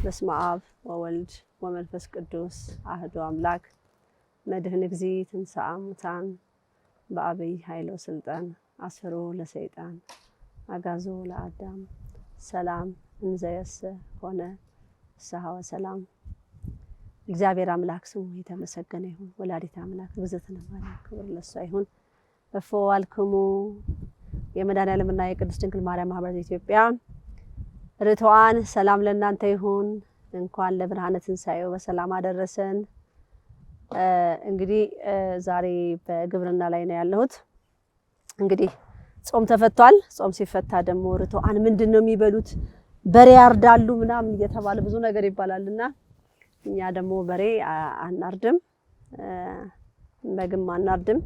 በስመ አብ ወወልድ ወመንፈስ ቅዱስ አሐዱ አምላክ መድኅን እግዚእ ትንሣኤ ሙታን በአብይ ኃይሎ ስልጣን አስሮ ለሰይጣን አጋዞ ለአዳም ሰላም እንዘየሰ ሆነ ፍስሐ ወሰላም። እግዚአብሔር አምላክ ስሙ የተመሰገነ ይሁን። ወላዲተ አምላክ ብዝትነ ማርያም ክብር ለእሷ ይሁን። እፎ አልክሙ የመድኃኔዓለምና የቅድስት ድንግል ማርያም ማህበር ኢትዮጵያ ርቱዓን ሰላም ለእናንተ ይሁን። እንኳን ለብርሃነ ትንሣኤው በሰላም አደረሰን። እንግዲህ ዛሬ በግብርና ላይ ነው ያለሁት። እንግዲህ ጾም ተፈቷል። ጾም ሲፈታ ደግሞ ርቱዓን ምንድነው የሚበሉት? በሬ ያርዳሉ ምናምን እየተባለ ብዙ ነገር ይባላልና እኛ ደግሞ በሬ አናርድም፣ በግም አናርድም።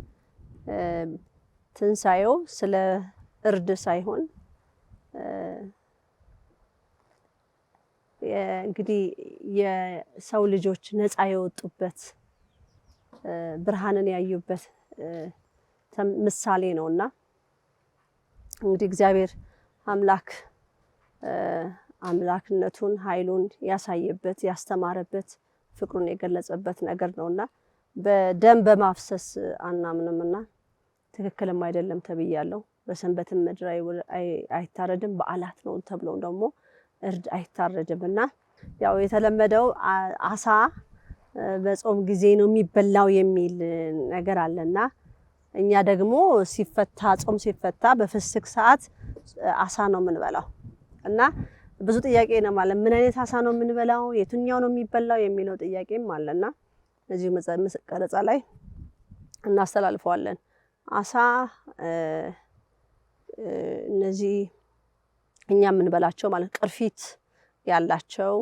ትንሣኤው ስለ እርድ ሳይሆን እንግዲህ የሰው ልጆች ነፃ የወጡበት ብርሃንን ያዩበት ምሳሌ ነውና እንግዲህ እግዚአብሔር አምላክ አምላክነቱን ኃይሉን ያሳየበት ያስተማረበት ፍቅሩን የገለጸበት ነገር ነውና በደም በማፍሰስ አናምንምና ትክክልም አይደለም ተብያለሁ። በሰንበትም ምድር አይታረድም በዓላት ነው ተብሎ ደግሞ እርድ አይታረድምና ያው የተለመደው አሳ በጾም ጊዜ ነው የሚበላው የሚል ነገር አለና እኛ ደግሞ ሲፈታ ጾም ሲፈታ በፍስክ ሰዓት አሳ ነው የምንበላው እና ብዙ ጥያቄ ነው ማለት ምን አይነት አሳ ነው የምንበላው የትኛው ነው የሚበላው የሚለው ጥያቄም አለና እዚህ ቀረጻ ላይ እናስተላልፈዋለን። አሳ እነዚህ እኛ የምንበላቸው ማለት ቅርፊት ያላቸው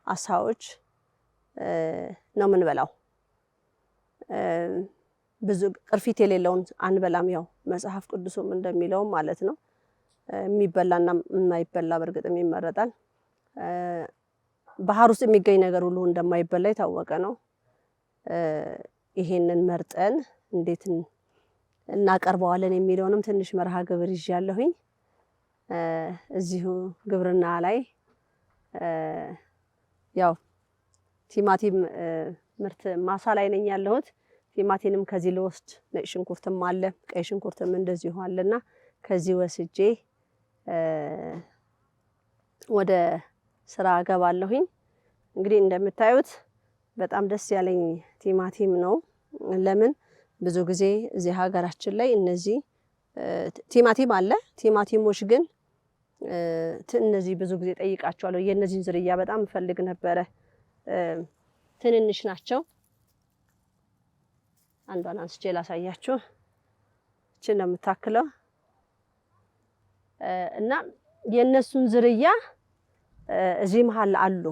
አሳዎች ነው የምንበላው። ብዙ ቅርፊት የሌለውን አንበላም። ያው መጽሐፍ ቅዱስም እንደሚለው ማለት ነው። የሚበላና የማይበላ በርግጥም ይመረጣል። ባህር ውስጥ የሚገኝ ነገር ሁሉ እንደማይበላ የታወቀ ነው። ይሄንን መርጠን እንዴት እናቀርበዋለን የሚለውንም ትንሽ መርሃ ግብር ይዣለሁኝ። እዚሁ ግብርና ላይ ያው ቲማቲም ምርት ማሳ ላይ ነኝ ያለሁት። ቲማቲንም ከዚህ ልወስድ ነጭ ሽንኩርትም አለ ቀይ ሽንኩርትም እንደዚሁ አለና ከዚህ ወስጄ ወደ ስራ ገባለሁኝ። እንግዲህ እንደምታዩት በጣም ደስ ያለኝ ቲማቲም ነው። ለምን ብዙ ጊዜ እዚህ ሀገራችን ላይ እነዚህ ቲማቲም አለ። ቲማቲሞች ግን እነዚህ ብዙ ጊዜ ጠይቃቸዋለሁ። የነዚህን ዝርያ በጣም ፈልግ ነበረ። ትንንሽ ናቸው። አንዷን አንስቼ ላሳያችሁ። እቺ ነው የምታክለው እና የነሱን ዝርያ እዚህ መሃል አሉ።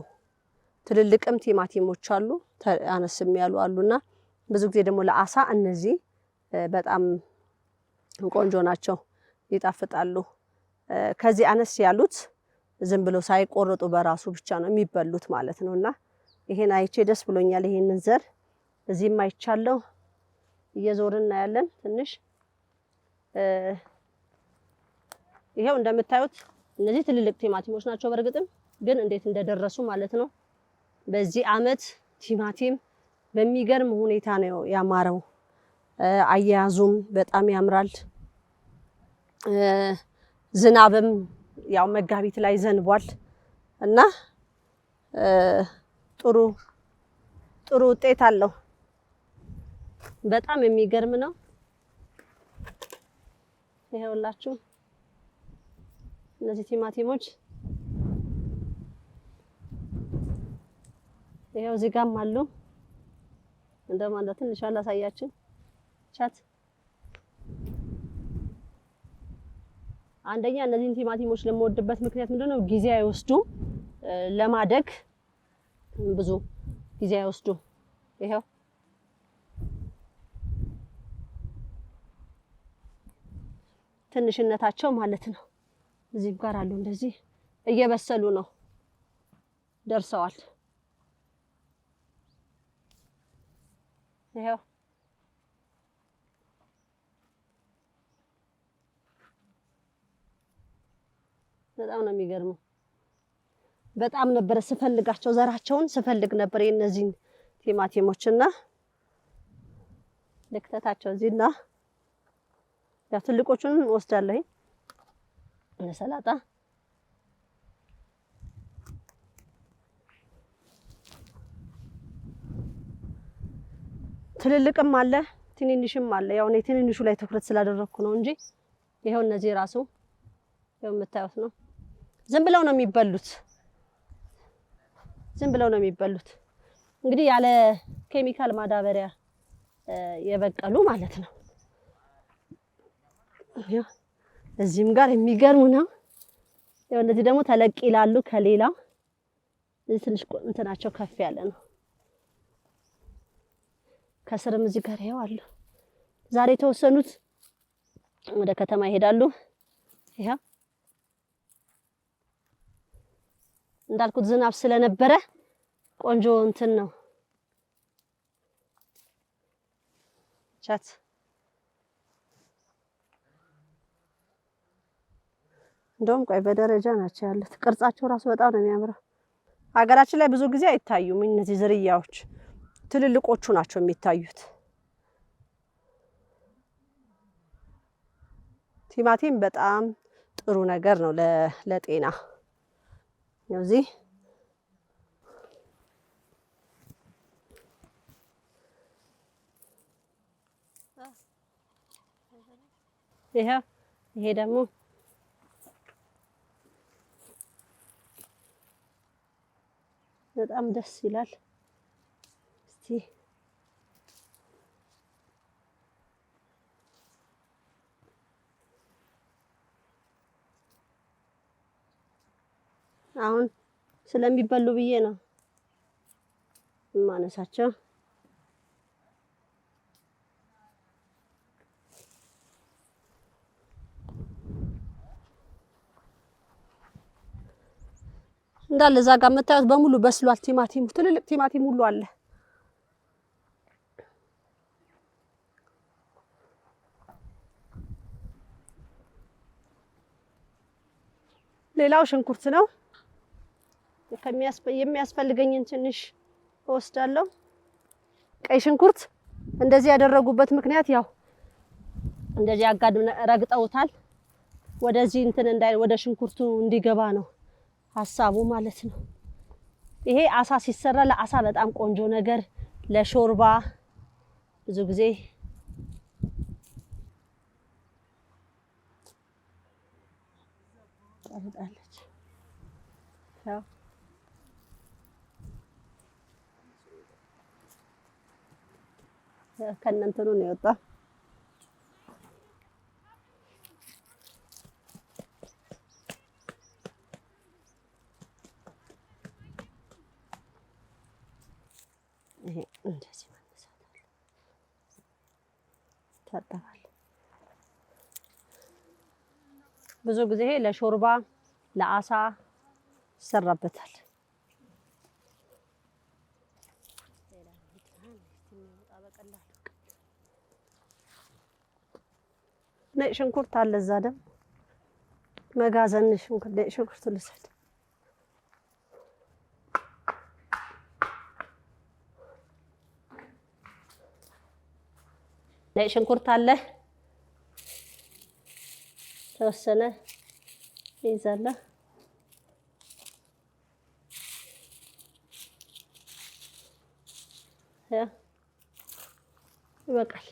ትልልቅም ቲማቲሞች አሉ፣ አነስም ያሉ አሉና ብዙ ጊዜ ደግሞ ለአሳ እነዚህ በጣም ቆንጆ ናቸው፣ ይጣፍጣሉ። ከዚህ አነስ ያሉት ዝም ብሎ ሳይቆርጡ በራሱ ብቻ ነው የሚበሉት ማለት ነውና ይሄን አይቼ ደስ ብሎኛል። ይሄንን ዘር እዚህም አይቻለሁ። እየዞርን ያለን ትንሽ ይሄው እንደምታዩት እነዚህ ትልልቅ ቲማቲሞች ናቸው። በርግጥም ግን እንዴት እንደደረሱ ማለት ነው። በዚህ አመት ቲማቲም በሚገርም ሁኔታ ነው ያማረው። አያያዙም በጣም ያምራል። ዝናብም ያው መጋቢት ላይ ዘንቧል እና ጥሩ ውጤት አለው። በጣም የሚገርም ነው። ይሄውላችሁ እነዚህ ቲማቲሞች ይሄው እዚህ ጋርም አሉ። እንደማንዳ ትንሽ አላሳያችሁ ቻት አንደኛ እነዚህን ቲማቲሞች ለምወድበት ምክንያት ምንድነው? ጊዜ አይወስዱም ለማደግ ብዙ ጊዜ አይወስዱም። ይሄው ትንሽነታቸው ማለት ነው። እዚህ ጋር አሉ እንደዚህ እየበሰሉ ነው ደርሰዋል። ይሄው በጣም ነው የሚገርመው። በጣም ነበር ስፈልጋቸው ዘራቸውን ስፈልግ ነበር የነዚህን ቲማቲሞችና ለክተታቸው እዚህና ያ ትልቆቹን ወስዳለሁ ለሰላጣ ትልልቅም አለ ትንንሽም አለ። ያው እኔ ትንንሹ ላይ ትኩረት ስላደረኩ ነው እንጂ ይሄው እነዚህ ራሱ ያው የምታዩት ነው። ዝም ብለው ነው የሚበሉት። ዝም ብለው ነው የሚበሉት። እንግዲህ ያለ ኬሚካል ማዳበሪያ የበቀሉ ማለት ነው። ያው እዚህም ጋር የሚገርሙ ነው። ያው እነዚህ ደግሞ ተለቅ ይላሉ ከሌላው። እዚህ ትንሽ እንትናቸው ከፍ ያለ ነው። ከስርም እዚህ ጋር ይሄው አለ። ዛሬ የተወሰኑት ወደ ከተማ ይሄዳሉ። ይሄ እንዳልኩት ዝናብ ስለነበረ ቆንጆ እንትን ነው። ቻት እንደውም ቆይ በደረጃ ናቸው ያሉት። ቅርጻቸው ራሱ በጣም ነው የሚያምረው። ሀገራችን ላይ ብዙ ጊዜ አይታዩም እነዚህ ዝርያዎች። ትልልቆቹ ናቸው የሚታዩት። ቲማቲም በጣም ጥሩ ነገር ነው ለጤና። እዚህ ይሄ ደግሞ በጣም ደስ ይላል። እስቲ አሁን ስለሚበሉ ብዬ ነው የማነሳቸው። እንዳለ እዛ ጋር የምታዩት በሙሉ በስሏል። ቲማቲሙ ትልልቅ ቲማቲም ሁሉ አለ። ሌላው ሽንኩርት ነው። የሚያስፈልገኝን ትንሽ እወስዳለሁ። ቀይ ሽንኩርት እንደዚህ ያደረጉበት ምክንያት ያው እንደዚህ አጋድም ረግጠውታል። ወደዚህ እንትን እንዳይ ወደ ሽንኩርቱ እንዲገባ ነው ሐሳቡ ማለት ነው። ይሄ አሳ ሲሰራ ለአሳ በጣም ቆንጆ ነገር፣ ለሾርባ ብዙ ጊዜ ታረጣለች። ያው ከእናንተኑ ነው የወጣው። ይሄ እንደዚህ መነሳት አለ። ታጠባል። ብዙ ጊዜ ለሾርባ ለአሳ ይሰራበታል። ነጭ ሽንኩርት አለ እዛ ደግሞ መጋዘን ሽንኩርት ልሰድ። ነጭ ሽንኩርት አለ ተወሰነ ይዛለ። ያ ይበቃል።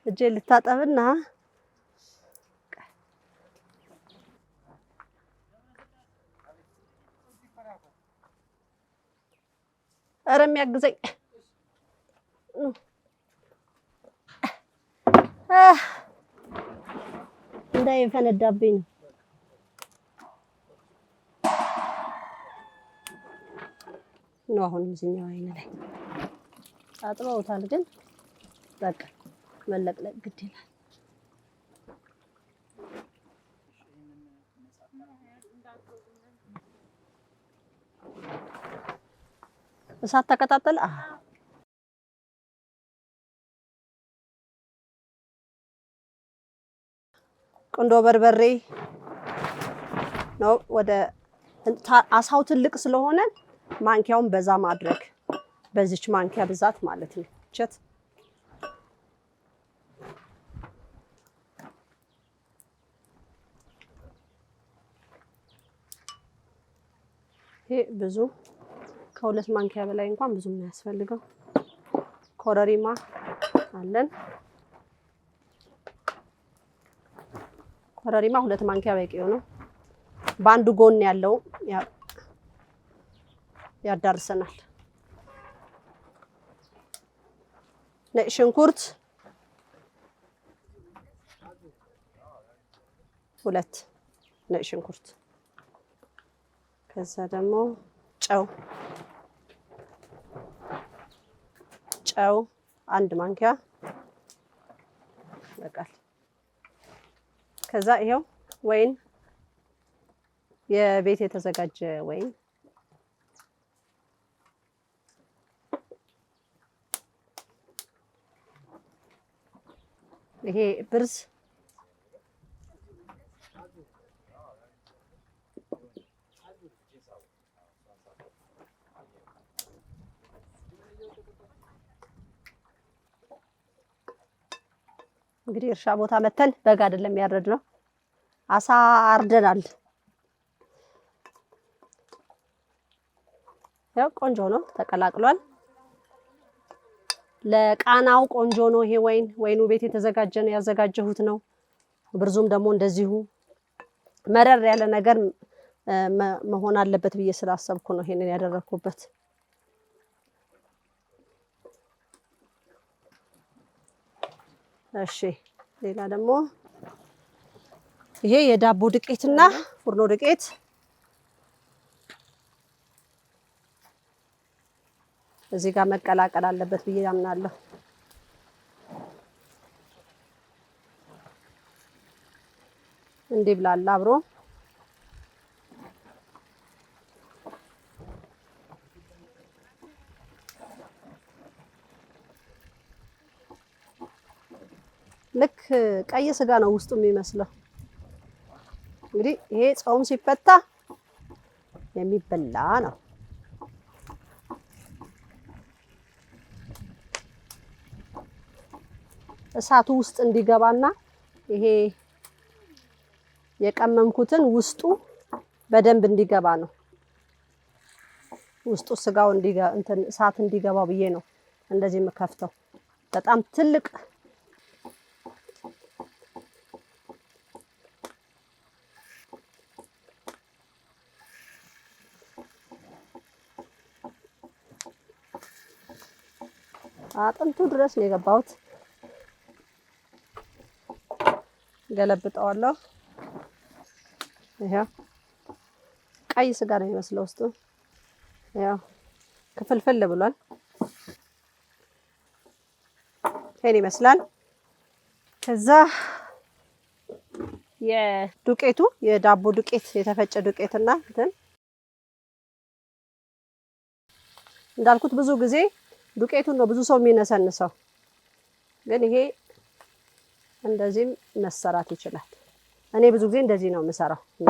እጄ ልታጠብና ኧረ የሚያግዘኝ እንዳይፈነዳብኝ ነው። አሁን እዚህኛው አይነ ላይ አጥበውታል፣ ግን በቃ መለቅለቅ ግድ ይላል። እሳት ተቀጣጠለ። ቁንዶ በርበሬ ነው። ወደ አሳው ትልቅ ስለሆነ ማንኪያውን በዛ ማድረግ በዚች ማንኪያ ብዛት ማለት ነው። ቸት ይሄ ብዙ ከሁለት ማንኪያ በላይ እንኳን ብዙ የማያስፈልገው። ኮረሪማ አለን። ኮረሪማ 2 ማንኪያ በቂው ነው። በአንዱ ጎን ያለው ያዳርሰናል። ነጭ ሽንኩርት 2 ነጭ ሽንኩርት። ከዛ ደግሞ ጨው 1 ማንኪያ በቃል። ከዛ ይሄው ወይን የቤት የተዘጋጀ ወይን ይሄ ብርዝ እንግዲህ እርሻ ቦታ መተን በግ አይደለም ያረድነው፣ አሳ አርደናል። ያው ቆንጆ ነው፣ ተቀላቅሏል። ለቃናው ቆንጆ ነው። ይሄ ወይኑ ቤት የተዘጋጀ ነው፣ ያዘጋጀሁት ነው። ብርዙም ደግሞ እንደዚሁ መረር ያለ ነገር መሆን አለበት ብዬ ስላሰብኩ ነው ይሄንን ያደረኩበት። እሺ ሌላ ደግሞ ይሄ የዳቦ ዱቄትና ፉርኖ ዱቄት እዚህ ጋር መቀላቀል አለበት ብዬ አምናለሁ። እንዲህ ብላላ አብሮ ልክ ቀይ ስጋ ነው ውስጡ የሚመስለው። እንግዲህ ይሄ ጾም ሲፈታ የሚበላ ነው። እሳቱ ውስጥ እንዲገባና ይሄ የቀመምኩትን ውስጡ በደንብ እንዲገባ ነው። ውስጡ ስጋው እንትን እሳት እንዲገባው ብዬ ነው እንደዚህ የምከፍተው። በጣም ትልቅ አጥንቱ ድረስ ነው የገባሁት። ገለብጠዋለሁ። ይሄው ቀይ ስጋ ነው የሚመስለው ውስጡ። ያው ክፍልፍል ብሏል። ይሄን ይመስላል። ከዛ የዱቄቱ የዳቦ ዱቄት የተፈጨ ዱቄትና እንትን እንዳልኩት ብዙ ጊዜ ዱቄቱን ነው ብዙ ሰው የሚነሰንሰው፣ ግን ይሄ እንደዚህም መሰራት ይችላል። እኔ ብዙ ጊዜ እንደዚህ ነው የምሰራው እና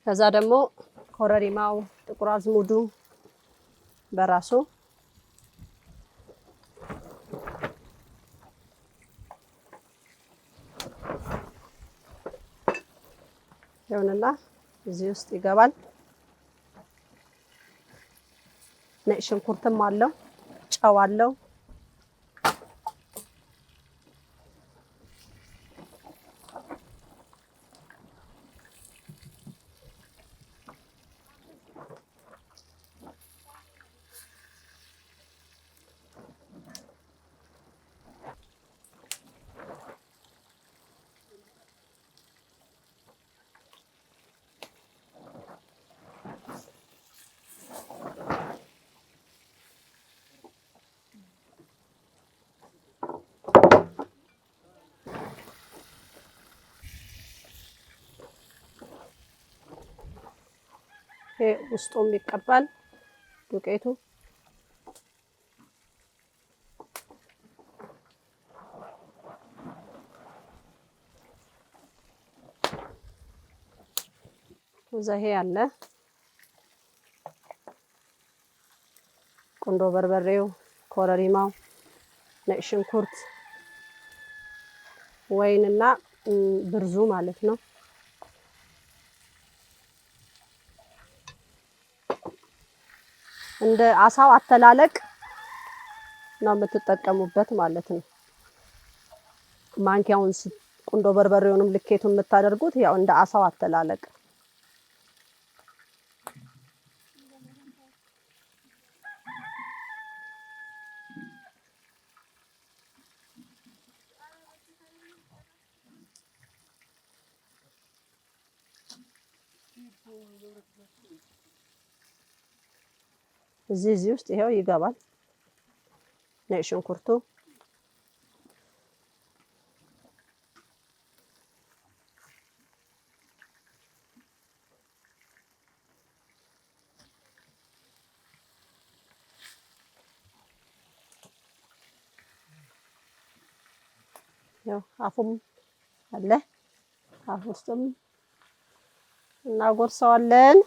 ከዛ ደግሞ ኮረሪማው ጥቁር አዝሙዱ በራሱ ይሁንና እዚህ ውስጥ ይገባል። ነጭ ሽንኩርትም አለው፣ ጨው አለው። ይሄ ውስጡም ይቀባል ዱቄቱ። እዛሄ ያለ ቁንዶ በርበሬው፣ ኮረሪማው፣ ነጭ ሽንኩርት፣ ወይንና ብርዙ ማለት ነው። እንደ አሳው አተላለቅ ነው የምትጠቀሙበት ማለት ነው። ማንኪያውን ቁንዶ በርበሬውንም ልኬቱን የምታደርጉት ያው እንደ አሳው አተላለቅ። እዚህ ውስጥ ይሄው ይገባል ነጭ ሽንኩርቱ። ያው አፉም አለ አፉ ውስጥም እናጎርሰዋለን።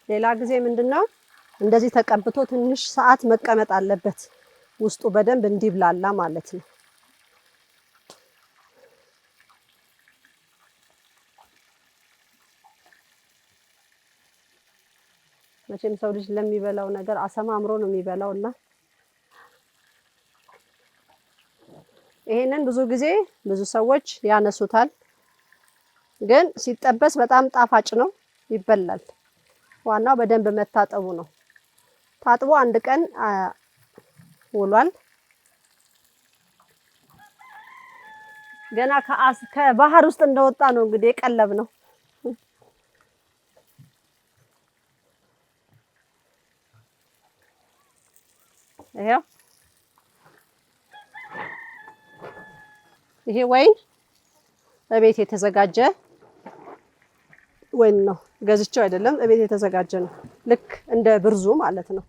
ሌላ ጊዜ ምንድነው እንደዚህ ተቀብቶ ትንሽ ሰዓት መቀመጥ አለበት ውስጡ በደንብ እንዲብላላ ማለት ነው። መቼም ሰው ልጅ ለሚበላው ነገር አሰማምሮ ነው የሚበላውና ይሄንን ብዙ ጊዜ ብዙ ሰዎች ያነሱታል። ግን ሲጠበስ በጣም ጣፋጭ ነው፣ ይበላል። ዋናው በደንብ መታጠቡ ነው። ታጥቦ አንድ ቀን ውሏል። ገና ከባህር ውስጥ እንደወጣ ነው እንግዲህ የቀለብ ነው። ይሄ ወይን በቤት የተዘጋጀ ወይን ነው። ገዝቼው አይደለም፣ በቤት የተዘጋጀ ነው። ልክ እንደ ብርዙ ማለት ነው።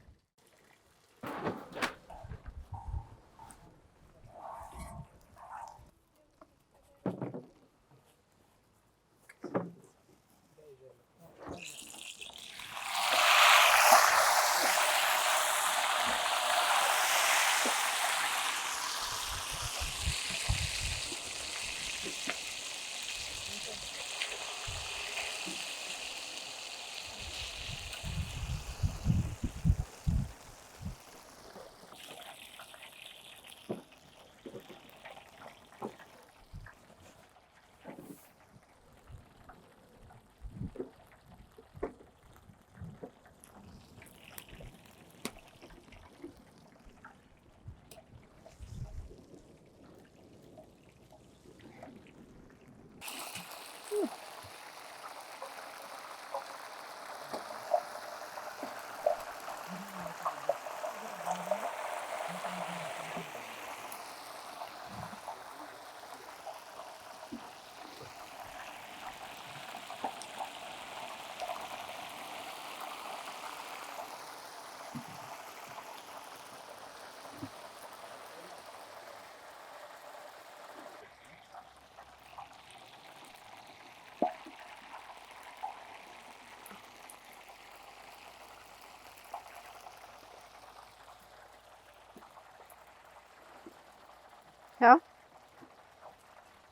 ያው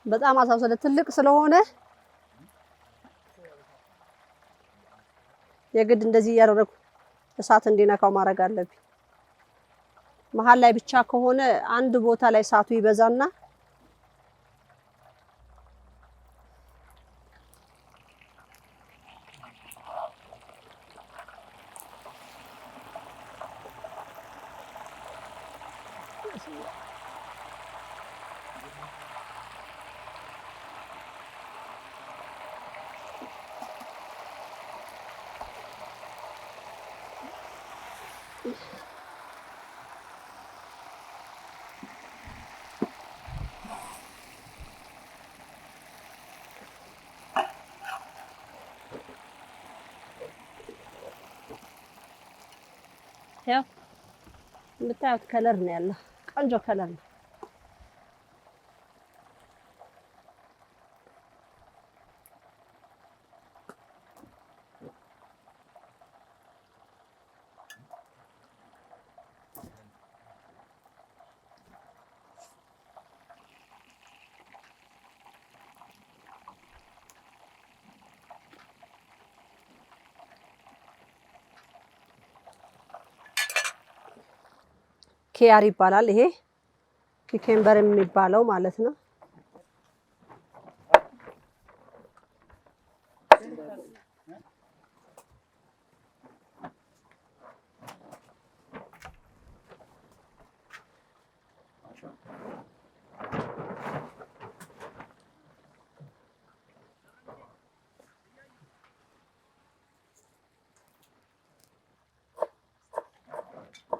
በጣም አሳው ትልቅ ስለሆነ የግድ እንደዚህ እያደረኩ እሳት እንዲነካው ማድረግ አለብኝ። መሃል ላይ ብቻ ከሆነ አንድ ቦታ ላይ እሳቱ ይበዛና ያው የምታዩት ከለር ነው ያለው። ቆንጆ ከለር ነው። ኪያር ይባላል። ይሄ ኪኬምበር የሚባለው ማለት ነው።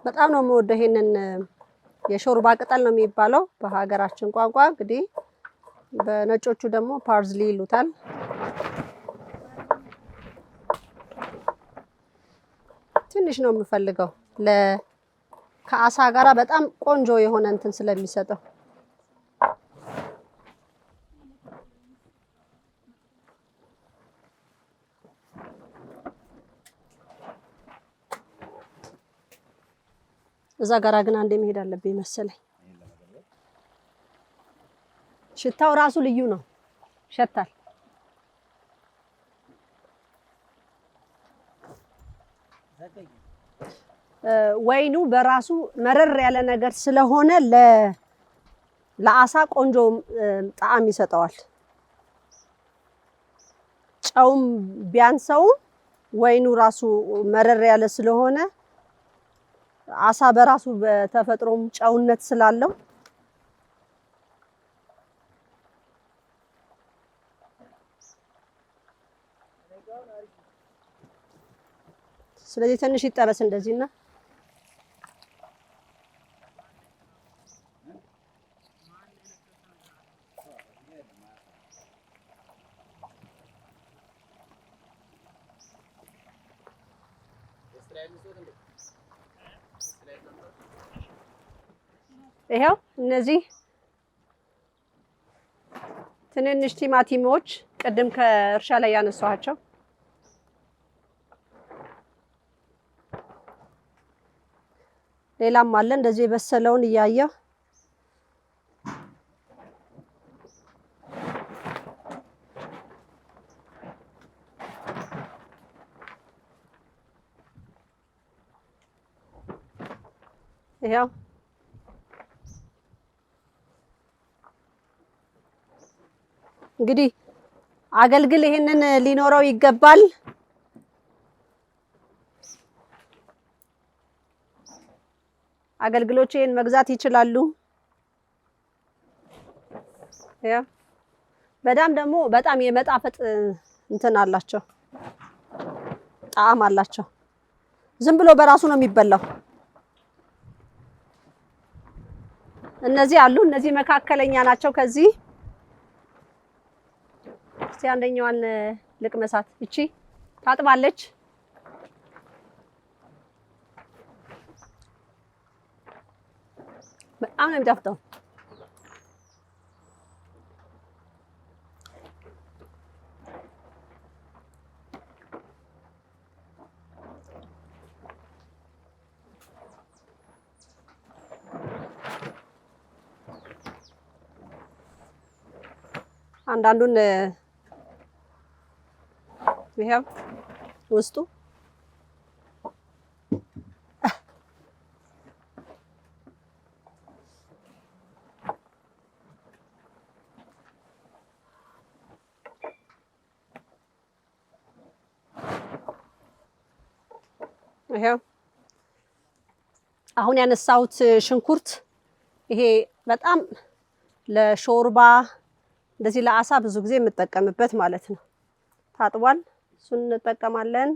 በጣም ነው የምወደው ይሄንን የሾርባ ቅጠል ነው የሚባለው በሀገራችን ቋንቋ። እንግዲህ በነጮቹ ደግሞ ፓርዝሊ ይሉታል። ትንሽ ነው የምፈልገው ከአሳ ጋራ በጣም ቆንጆ የሆነ እንትን ስለሚሰጠው። እዛ ጋራ ግን አንዴ መሄድ አለብኝ መሰለኝ። ሽታው ራሱ ልዩ ነው፣ ይሸታል። ወይኑ በራሱ መረር ያለ ነገር ስለሆነ ለአሳ ቆንጆ ጣዕም ይሰጠዋል። ጨውም ቢያንሰው ወይኑ ራሱ መረር ያለ ስለሆነ አሳ በራሱ በተፈጥሮም ጨውነት ስላለው ስለዚህ ትንሽ ይጠበስ እንደዚህና ይሄው እነዚህ ትንንሽ ቲማቲሞች ቅድም ከእርሻ ላይ ያነሳኋቸው ሌላም አለ እንደዚህ የበሰለውን እያየሁ ይሄው እንግዲህ አገልግል ይሄንን ሊኖረው ይገባል። አገልግሎች ይሄን መግዛት ይችላሉ። ያ ደግሞ በጣም የመጣፈጥ እንትን አላቸው፣ ጣዕም አላቸው። ዝም ብሎ በራሱ ነው የሚበላው። እነዚህ አሉ፣ እነዚህ መካከለኛ ናቸው። ከዚህ እስቲ አንደኛዋን ልቅመሳት። እቺ ታጥባለች። በጣም ነው የሚጣፍጠው። አንዳንዱን ይሄው ውስጡ ይሄው አሁን ያነሳሁት ሽንኩርት ይሄ በጣም ለሾርባ እንደዚህ ለአሳ ብዙ ጊዜ የምጠቀምበት ማለት ነው። ታጥቧል። እሱን እንጠቀማለን።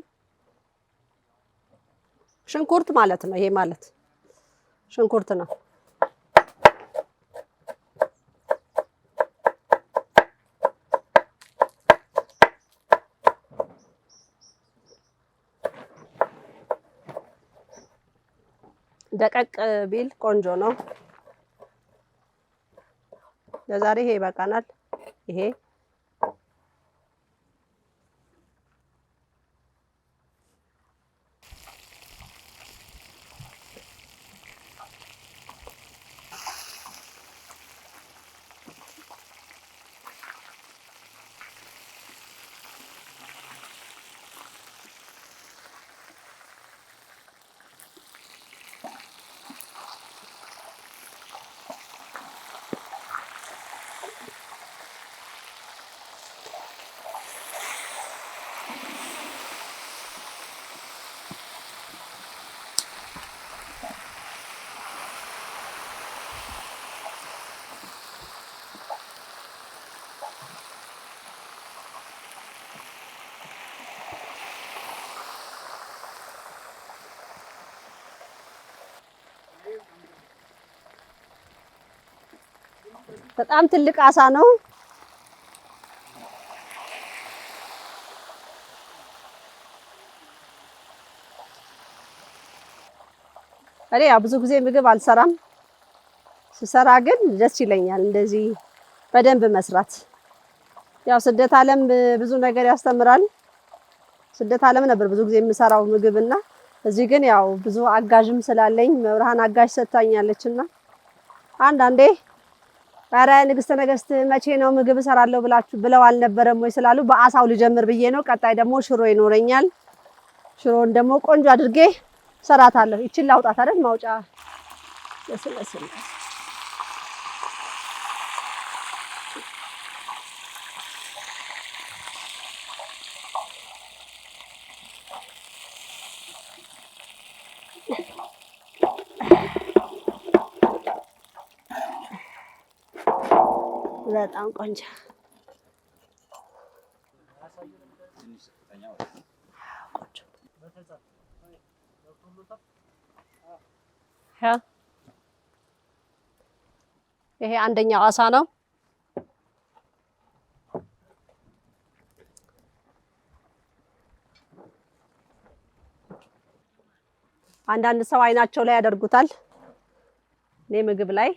ሽንኩርት ማለት ነው። ይሄ ማለት ሽንኩርት ነው። ደቀቅ ቢል ቆንጆ ነው። ለዛሬ ይሄ ይበቃናል። ይሄ በጣም ትልቅ አሳ ነው። እኔ ያው ብዙ ጊዜ ምግብ አልሰራም። ስሰራ ግን ደስ ይለኛል እንደዚህ በደንብ መስራት። ያው ስደት ዓለም ብዙ ነገር ያስተምራል። ስደት ዓለም ነበር ብዙ ጊዜ የምሰራው ምግብና እዚህ ግን ያው ብዙ አጋዥም ስላለኝ መብርሃን አጋዥ ሰጥታኛለችና አንዳንዴ ኧረ ንግስተ ነገስት መቼ ነው ምግብ እሰራለሁ ብለው አልነበረም ወይ ስላሉ በአሳው ልጀምር ብዬ ነው። ቀጣይ ደግሞ ሽሮ ይኖረኛል። ሽሮን ደግሞ ቆንጆ አድርጌ ሰራታለሁ። ይችል ላውጣት አይደል ማውጫ ለስለስል በጣም ቆንጆ ይሄ አንደኛው አሳ ነው። አንዳንድ ሰው አይናቸው ላይ ያደርጉታል። እኔ ምግብ ላይ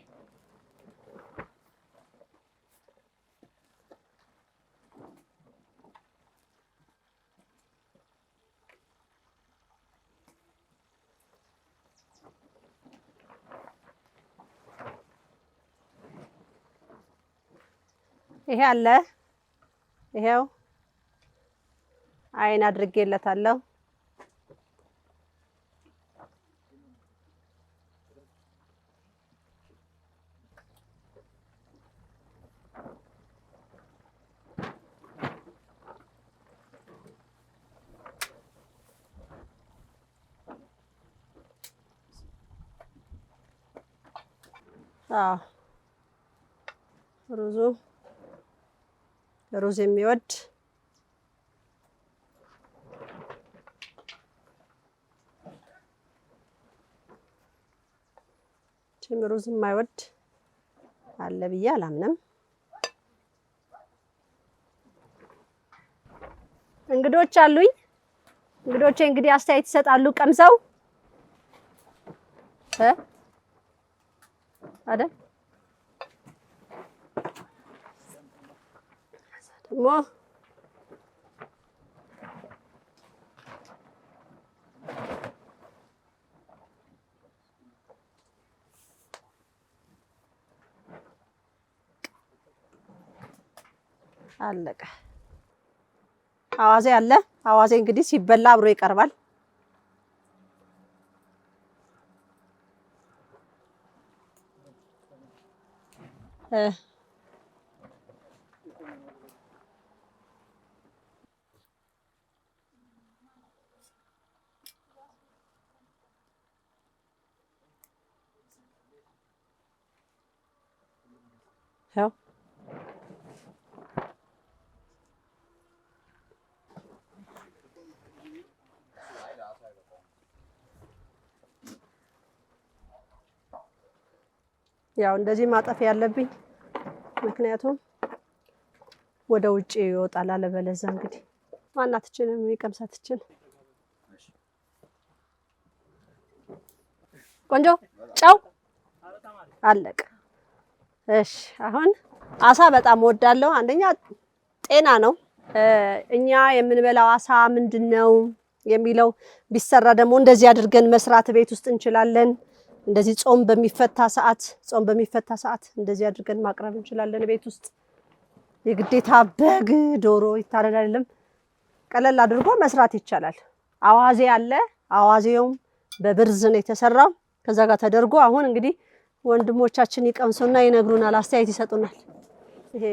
ይሄ አለ። ይሄው አይን አድርጌለታለሁ። ሩዝ የሚወድ ሩዝ የማይወድ አለ ብዬ አላምንም። እንግዶች አሉኝ። እንግዶቼ እንግዲህ አስተያየት ይሰጣሉ ቀምሰው አይደል ደግሞ አለቀ። አዋዜ አለ። አዋዜ እንግዲህ ሲበላ አብሮ ይቀርባል። ያው እንደዚህ ማጠፍ ያለብኝ ምክንያቱም ወደ ውጪ ይወጣል። አለበለዛ እንግዲህ ማናትችንም የሚቀምሳትችን ቆንጆ ጨው አለቀ። እሺ አሁን አሳ በጣም ወዳለው አንደኛ ጤና ነው። እኛ የምንበላው አሳ ምንድነው የሚለው ቢሰራ ደግሞ እንደዚህ አድርገን መስራት ቤት ውስጥ እንችላለን። እንደዚህ ጾም በሚፈታ ሰዓት እንደዚህ አድርገን ማቅረብ እንችላለን ቤት ውስጥ። የግዴታ በግ ዶሮ ይታረድ አይደለም፣ ቀለል አድርጎ መስራት ይቻላል። አዋዜ አለ። አዋዜውም በብርዝ ነው የተሰራው። ከዛ ጋር ተደርጎ አሁን እንግዲህ ወንድሞቻችን ይቀምሱና ይነግሩናል፣ አስተያየት ይሰጡናል። ይሄ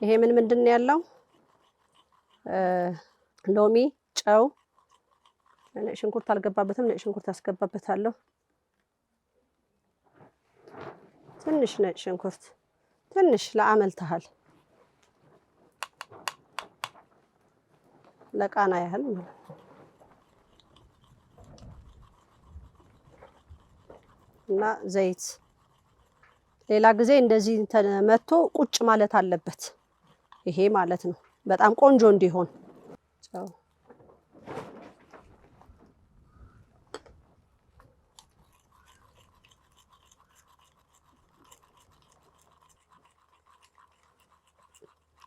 ይሄ ምንድን ነው ያለው? ሎሚ፣ ጨው፣ ነጭ ሽንኩርት አልገባበትም። ነጭ ሽንኩርት አስገባበታለሁ። ትንሽ ነጭ ሽንኩርት፣ ትንሽ ለአመልታሃል ለቃና ያህል እና ዘይት። ሌላ ጊዜ እንደዚህ ተመቶ ቁጭ ማለት አለበት። ይሄ ማለት ነው በጣም ቆንጆ እንዲሆን። ጨው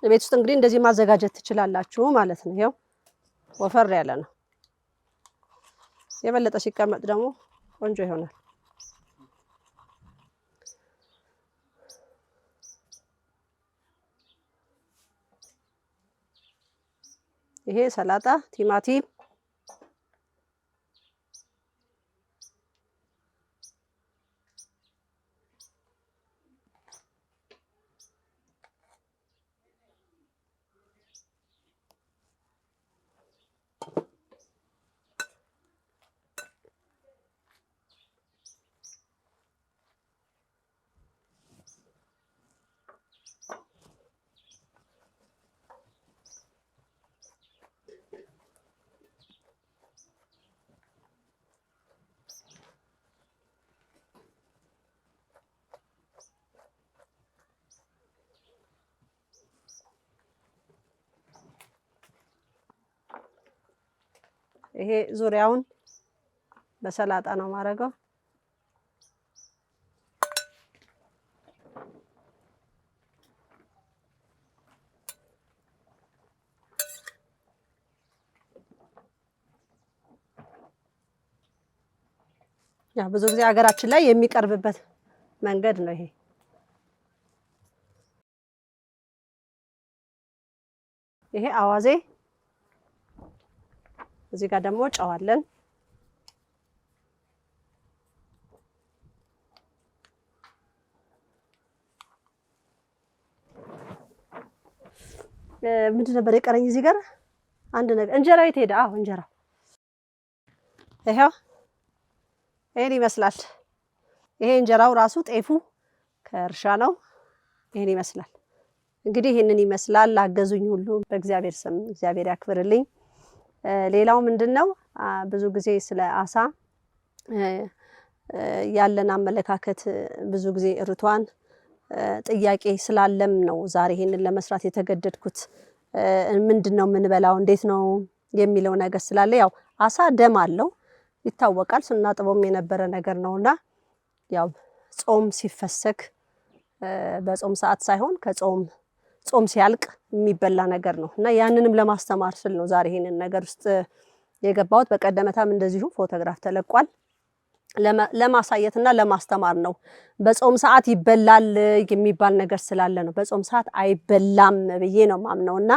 ቤት ውስጥ እንግዲህ እንደዚህ ማዘጋጀት ትችላላችሁ ማለት ነው። ይሄው ወፈር ያለ ነው። የበለጠ ሲቀመጥ ደግሞ ቆንጆ ይሆናል። ይሄ ሰላጣ፣ ቲማቲም፣ ይሄ ዙሪያውን በሰላጣ ነው ማረገው። ያ ብዙ ጊዜ ሀገራችን ላይ የሚቀርብበት መንገድ ነው ይሄ። ይሄ አዋዜ፣ እዚህ ጋር ደግሞ ጨው አለን። ምንድን ነበር የቀረኝ እዚህ ጋር አንድ ነገር? እንጀራው የት ሄደ? አዎ እንጀራው ይሄው ይሄን ይመስላል። ይሄ እንጀራው ራሱ ጤፉ ከእርሻ ነው። ይሄን ይመስላል። እንግዲህ ይሄንን ይመስላል። ላገዙኝ ሁሉ በእግዚአብሔር ስም እግዚአብሔር ያክብርልኝ። ሌላው ምንድነው ብዙ ጊዜ ስለ አሳ ያለን አመለካከት ብዙ ጊዜ ርቷን ጥያቄ ስላለም ነው ዛሬ ይሄንን ለመስራት የተገደድኩት። ምንድነው የምንበላው እንዴት ነው የሚለው ነገር ስላለ ያው አሳ ደም አለው ይታወቃል። ስናጥበውም የነበረ ነገር ነውና ያው ጾም ሲፈሰክ በጾም ሰዓት ሳይሆን ጾም ሲያልቅ የሚበላ ነገር ነው እና ያንንም ለማስተማር ስል ነው ዛሬ ይሄንን ነገር ውስጥ የገባሁት። በቀደመታም እንደዚሁ ፎቶግራፍ ተለቋል። ለማሳየትና ለማስተማር ነው። በጾም ሰዓት ይበላል የሚባል ነገር ስላለ ነው። በጾም ሰዓት አይበላም ብዬ ነው ማምነውና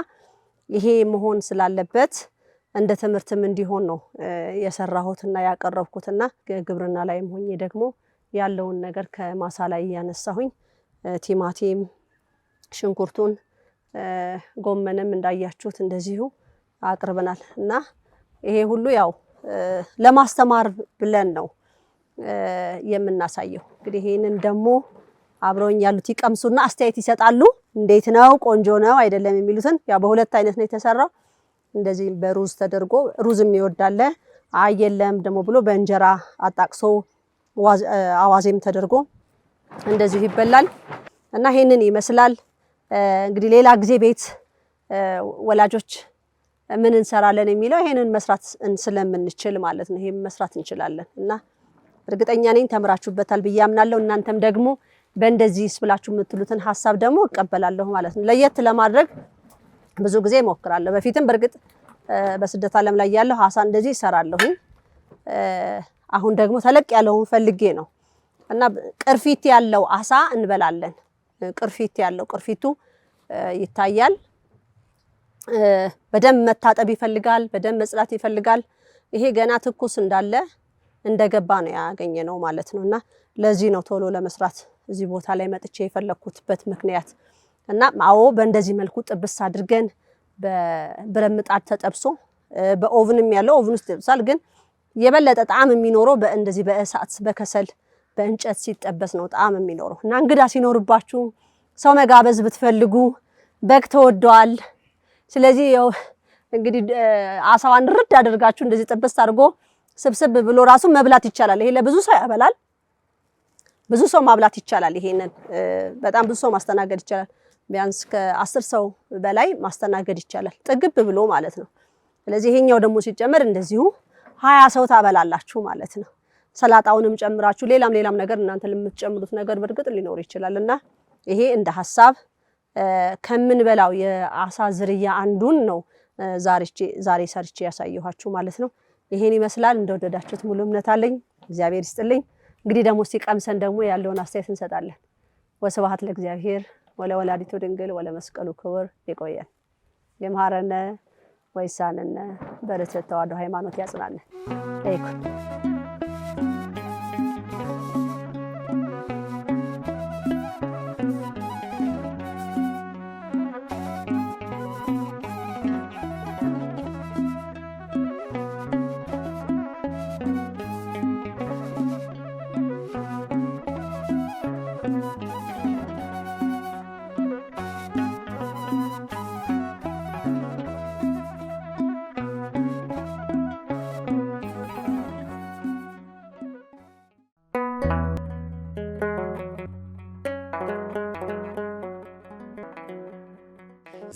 ይሄ መሆን ስላለበት እንደ ትምህርትም እንዲሆን ነው የሰራሁትና ያቀረብኩትና ግብርና ላይም ሆኜ ደግሞ ያለውን ነገር ከማሳ ላይ ያነሳሁኝ ቲማቲም፣ ሽንኩርቱን፣ ጎመንም እንዳያችሁት እንደዚሁ አቅርበናል እና ይሄ ሁሉ ያው ለማስተማር ብለን ነው የምናሳየው። እንግዲህ ይሄንን ደግሞ አብረውኝ ያሉት ይቀምሱና አስተያየት ይሰጣሉ። እንዴት ነው ቆንጆ ነው አይደለም የሚሉትን ያ በሁለት አይነት ነው የተሰራው። እንደዚህ በሩዝ ተደርጎ ሩዝም ይወዳል አይየለም ደግሞ ብሎ በእንጀራ አጣቅሶ አዋዜም ተደርጎ እንደዚህ ይበላል እና ይሄንን ይመስላል። እንግዲህ ሌላ ጊዜ ቤት ወላጆች ምን እንሰራለን የሚለው ይሄንን መስራት ስለምንችል ማለት ነው። ይሄን መስራት እንችላለን እና እርግጠኛ ነኝ ተምራችሁበታል ብዬ አምናለሁ። እናንተም ደግሞ በእንደዚህ ስብላችሁ የምትሉትን ሐሳብ ደግሞ እቀበላለሁ ማለት ነው። ለየት ለማድረግ ብዙ ጊዜ እሞክራለሁ። በፊትም በርግጥ በስደት ዓለም ላይ ያለው አሳ እንደዚህ ይሰራለሁ። አሁን ደግሞ ተለቅ ያለውን ፈልጌ ነው እና ቅርፊት ያለው አሳ እንበላለን። ቅርፊት ያለው ቅርፊቱ ይታያል። በደንብ መታጠብ ይፈልጋል፣ በደንብ መጽዳት ይፈልጋል። ይሄ ገና ትኩስ እንዳለ እንደገባ ነው ያገኘነው ማለት ነውና ለዚህ ነው ቶሎ ለመስራት እዚህ ቦታ ላይ መጥቼ የፈለኩትበት ምክንያት እና አዎ በእንደዚህ መልኩ ጥብስ አድርገን በብረት ምጣድ ተጠብሶ በኦቭንም ያለው ኦቭን ውስጥ ይጠብሳል። ግን የበለጠ ጣዕም የሚኖረው በእንደዚህ በእሳት በከሰል በእንጨት ሲጠበስ ነው ጣዕም የሚኖረው እና እንግዳ ሲኖርባችሁ ሰው መጋበዝ ብትፈልጉ በግ ተወደዋል። ስለዚህ ያው እንግዲህ አሳዋን ርድ አድርጋችሁ እንደዚህ ጥብስ አድርጎ ስብስብ ብሎ ራሱ መብላት ይቻላል። ይሄ ለብዙ ሰው ያበላል። ብዙ ሰው ማብላት ይቻላል። ይሄንን በጣም ብዙ ሰው ማስተናገድ ይቻላል። ቢያንስ ከ10 ሰው በላይ ማስተናገድ ይቻላል ጥግብ ብሎ ማለት ነው። ስለዚህ ይሄኛው ደግሞ ሲጨመር እንደዚሁ 20 ሰው ታበላላችሁ ማለት ነው። ሰላጣውንም ጨምራችሁ ሌላም ነገር እናንተ ለምትጨምሩት ነገር በርግጥ ሊኖር ይችላልና ይሄ እንደ ሐሳብ ከምንበላው የአሳ ዝርያ አንዱን ነው ዛሬ ሰርቼ ያሳየኋችሁ ማለት ነው። ይሄን ይመስላል። እንደወደዳችሁት ሙሉ እምነት አለኝ። እግዚአብሔር ይስጥልኝ። እንግዲህ ደግሞ ሲቀምሰን ደግሞ ያለውን አስተያየት እንሰጣለን። ወስብሐት ለእግዚአብሔር ወለወላዲቱ ድንግል ወለመስቀሉ ክቡር። ይቆየን። ይምሃረነ ወይሳነነ በርትዕት ተዋሕዶ ሃይማኖት ያጽናነን። አይኩን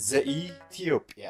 ዘኢትዮጵያ